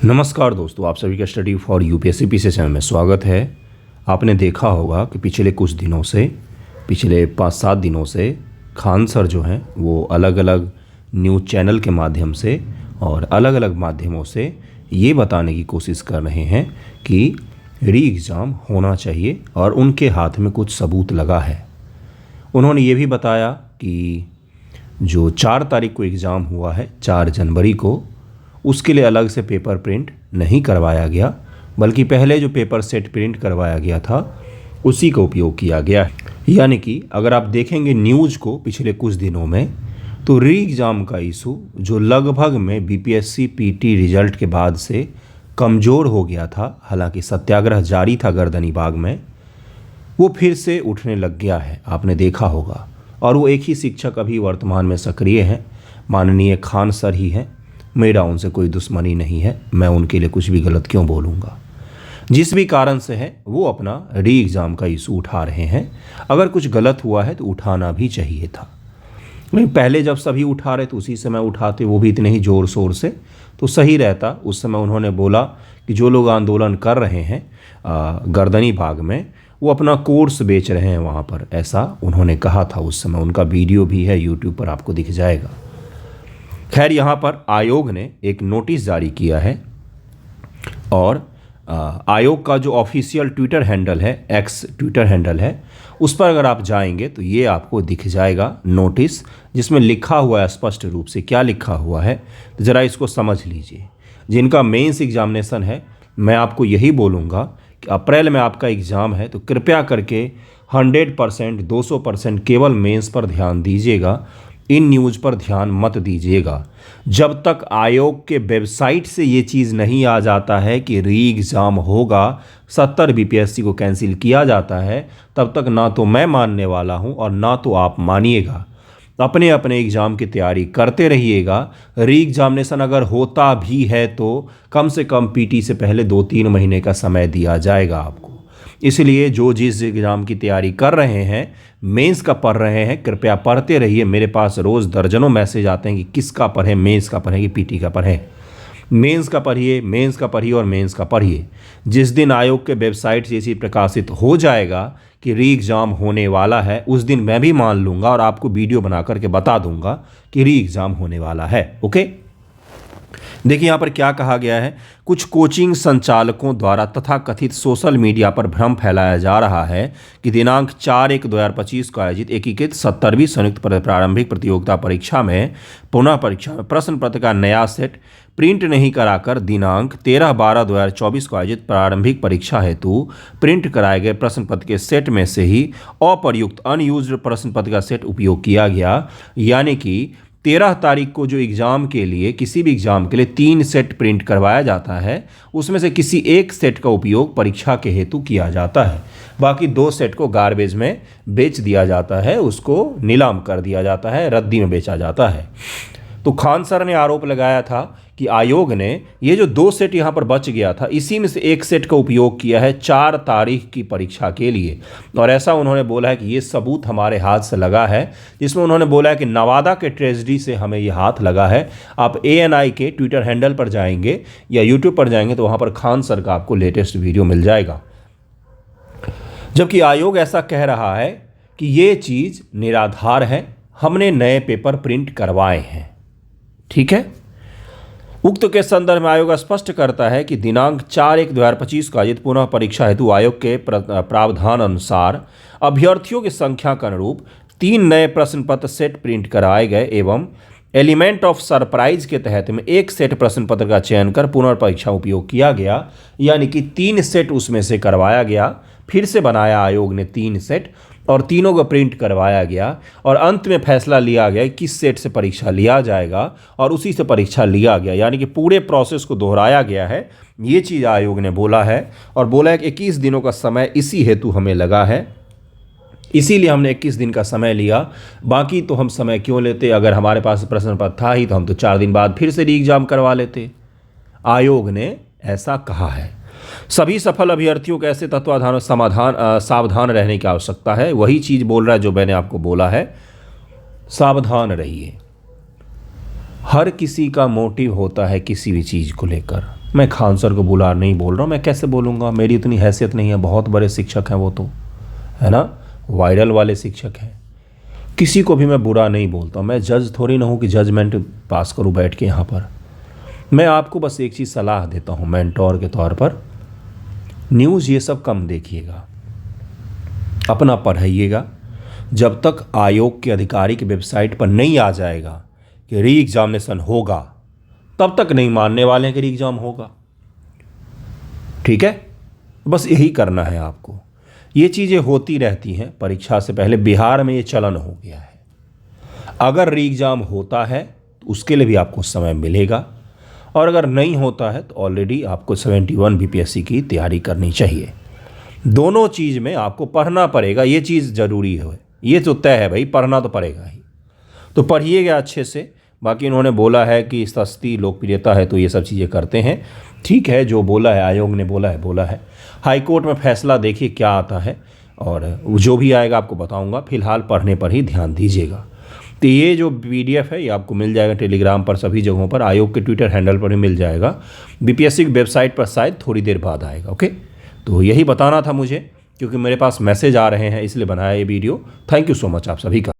नमस्कार दोस्तों, आप सभी का study for UPSC PC channel में स्वागत है। आपने देखा होगा कि पिछले कुछ दिनों से, पिछले 5-7 दिनों से खान सर जो हैं वो अलग अलग न्यूज़ चैनल के माध्यम से और अलग अलग माध्यमों से ये बताने की कोशिश कर रहे हैं कि री एग्ज़ाम होना चाहिए और उनके हाथ में कुछ सबूत लगा है। उन्होंने ये भी बताया कि जो 4 तारीख को एग्ज़ाम हुआ है, 4 जनवरी को, उसके लिए अलग से पेपर प्रिंट नहीं करवाया गया, बल्कि पहले जो पेपर सेट प्रिंट करवाया गया था उसी का उपयोग किया गया है। यानी कि अगर आप देखेंगे न्यूज़ को पिछले कुछ दिनों में, तो री एग्ज़ाम का इशू जो लगभग में बीपीएससी पीटी रिजल्ट के बाद से कमज़ोर हो गया था, हालांकि सत्याग्रह जारी था गर्दनी बाग में, वो फिर से उठने लग गया है, आपने देखा होगा। और वो एक ही शिक्षक अभी वर्तमान में सक्रिय हैं, माननीय खान सर ही हैं। मेरा उनसे कोई दुश्मनी नहीं है, मैं उनके लिए कुछ भी गलत क्यों बोलूँगा। जिस भी कारण से है वो अपना री एग्ज़ाम का इशू उठा रहे हैं। अगर कुछ गलत हुआ है तो उठाना भी चाहिए था, लेकिन पहले जब सभी उठा रहे तो उसी समय उठाते, वो भी इतने ही ज़ोर शोर से, तो सही रहता। उस समय उन्होंने बोला कि जो लोग आंदोलन कर रहे हैं गर्दनी बाग में, वो अपना कोर्स बेच रहे हैं वहाँ पर, ऐसा उन्होंने कहा था उस समय। उनका वीडियो भी है यूट्यूब पर, आपको दिख जाएगा। खैर, यहाँ पर आयोग ने एक नोटिस जारी किया है और आयोग का जो ऑफिशियल ट्विटर हैंडल है, एक्स ट्विटर हैंडल है, उस पर अगर आप जाएंगे तो ये आपको दिख जाएगा नोटिस, जिसमें लिखा हुआ है स्पष्ट रूप से। क्या लिखा हुआ है तो ज़रा इसको समझ लीजिए। जिनका मेंस एग्जामिनेशन है, मैं आपको यही बोलूँगा कि अप्रैल में आपका एग्ज़ाम है, तो कृपया करके 100%, 200% केवल मेंस पर ध्यान दीजिएगा। इन न्यूज़ पर ध्यान मत दीजिएगा। जब तक आयोग के वेबसाइट से ये चीज़ नहीं आ जाता है कि री एग्ज़ाम होगा, 70 बीपीएससी को कैंसिल किया जाता है, तब तक ना तो मैं मानने वाला हूँ और ना तो आप मानिएगा। अपने अपने एग्ज़ाम की तैयारी करते रहिएगा। री एग्जामिनेशन अगर होता भी है तो कम से कम पीटी से पहले 2-3 महीने का समय दिया जाएगा आपको। इसलिए जो जिस एग्ज़ाम की तैयारी कर रहे हैं, मेंस का पढ़ रहे हैं, कृपया पढ़ते रहिए। मेरे पास रोज़ दर्जनों मैसेज आते हैं कि किसका पढ़ें, मेंस का पढ़ें कि पीटी का पढ़ें। मेंस का पढ़िए, मेंस का पढ़िए और मेंस का पढ़िए। जिस दिन आयोग के वेबसाइट से इसी प्रकाशित हो जाएगा कि री एग्ज़ाम होने वाला है, उस दिन मैं भी मान लूँगा और आपको वीडियो बना करके बता दूँगा कि री एग्ज़ाम होने वाला है। ओके, देखिए यहाँ पर क्या कहा गया है। कुछ कोचिंग संचालकों द्वारा तथाकथित सोशल मीडिया पर भ्रम फैलाया जा रहा है कि दिनांक 4/1/2025 को आयोजित एकीकृत 70वीं संयुक्त प्रारंभिक प्रतियोगिता परीक्षा में पुनः परीक्षा में प्रश्न पत्र का नया सेट प्रिंट नहीं कराकर दिनांक 13/12/2024 को आयोजित प्रारंभिक परीक्षा हेतु प्रिंट कराए गए प्रश्न पत्र के सेट में से ही अप्रयुक्त अनयूज्ड प्रश्न पत्र का सेट उपयोग किया गया। यानी कि 13 तारीख को जो एग्ज़ाम के लिए, किसी भी एग्ज़ाम के लिए 3 सेट प्रिंट करवाया जाता है, उसमें से किसी एक सेट का उपयोग परीक्षा के हेतु किया जाता है। बाकी 2 सेट को गार्बेज में बेच दिया जाता है, उसको नीलाम कर दिया जाता है, रद्दी में बेचा जाता है। तो खान सर ने आरोप लगाया था कि आयोग ने ये जो 2 सेट यहाँ पर बच गया था, इसी में से एक सेट का उपयोग किया है 4 तारीख की परीक्षा के लिए। और ऐसा उन्होंने बोला है कि ये सबूत हमारे हाथ से लगा है, जिसमें उन्होंने बोला है कि नवादा के ट्रेजरी से हमें ये हाथ लगा है। आप ANI के ट्विटर हैंडल पर जाएंगे या यूट्यूब पर जाएंगे तो वहाँ पर खान सर का आपको लेटेस्ट वीडियो मिल जाएगा। जबकि आयोग ऐसा कह रहा है कि ये चीज़ निराधार है, हमने नए पेपर प्रिंट करवाए हैं। ठीक है, उक्त के संदर्भ में आयोग स्पष्ट करता है कि दिनांक 4/1/2025 को आयोजित पुनः परीक्षा हेतु आयोग के प्रावधान अनुसार अभ्यर्थियों की संख्या के अनुरूप 3 नए प्रश्न पत्र सेट प्रिंट कराए गए एवं एलिमेंट ऑफ सरप्राइज के तहत में एक सेट प्रश्न पत्र का चयन कर पुनर्परीक्षा उपयोग किया गया। यानी कि 3 सेट उसमें से करवाया गया, फिर से बनाया आयोग ने 3 सेट और तीनों को प्रिंट करवाया गया और अंत में फैसला लिया गया किस सेट से परीक्षा लिया जाएगा और उसी से परीक्षा लिया गया। यानी कि पूरे प्रोसेस को दोहराया गया है, ये चीज़ आयोग ने बोला है। और बोला है कि 21 दिनों का समय इसी हेतु हमें लगा है, इसीलिए हमने 21 दिन का समय लिया। बाकी तो हम समय क्यों लेते, अगर हमारे पास प्रश्न पत्र था ही तो हम तो 4 दिन बाद फिर से री एग्ज़ाम करवा लेते। आयोग ने ऐसा कहा है। सभी सफल अभ्यर्थियों को ऐसे तत्वाधान सावधान रहने की आवश्यकता है। वही चीज़ बोल रहा है जो मैंने आपको बोला है, सावधान रहिए। हर किसी का मोटिव होता है किसी भी चीज़ को लेकर, मैं खान सर को बुला नहीं बोल रहा हूँ, मैं कैसे बोलूँगा, मेरी इतनी हैसियत नहीं है, बहुत बड़े शिक्षक हैं वो तो, है ना, वायरल वाले शिक्षक हैं। किसी को भी मैं बुरा नहीं बोलता, मैं जज थोड़ी ना हूँ कि जजमेंट पास करूँ बैठ के यहाँ पर। मैं आपको बस एक चीज़ सलाह देता हूँ मेंटोर के तौर पर, न्यूज़ ये सब कम देखिएगा, अपना पढ़ाइएगा। जब तक आयोग के आधिकारिक वेबसाइट पर नहीं आ जाएगा कि री एग्जामिनेशन होगा, तब तक नहीं मानने वाले हैं कि री एग्जाम होगा। ठीक है, बस यही करना है आपको। ये चीज़ें होती रहती हैं परीक्षा से पहले, बिहार में ये चलन हो गया है। अगर री एग्ज़ाम होता है तो उसके लिए भी आपको समय मिलेगा, और अगर नहीं होता है तो ऑलरेडी आपको 71 बीपीएससी की तैयारी करनी चाहिए। दोनों चीज़ में आपको पढ़ना पड़ेगा, ये चीज़ ज़रूरी है, ये तो तय है भाई, पढ़ना तो पड़ेगा ही। तो पढ़िएगा अच्छे से। बाकी इन्होंने बोला है कि सस्ती लोकप्रियता है तो ये सब चीज़ें करते हैं, ठीक है, जो बोला है आयोग ने बोला है। हाई कोर्ट में फैसला देखिए क्या आता है, और जो भी आएगा आपको बताऊंगा। फिलहाल पढ़ने पर ही ध्यान दीजिएगा। तो ये जो PDF है ये आपको मिल जाएगा टेलीग्राम पर, सभी जगहों पर, आयोग के ट्विटर हैंडल पर भी मिल जाएगा। बीपीएससी की वेबसाइट पर शायद थोड़ी देर बाद आएगा। ओके, तो यही बताना था मुझे, क्योंकि मेरे पास मैसेज आ रहे हैं इसलिए बनाया ये video. Thank you so much आप सभी का।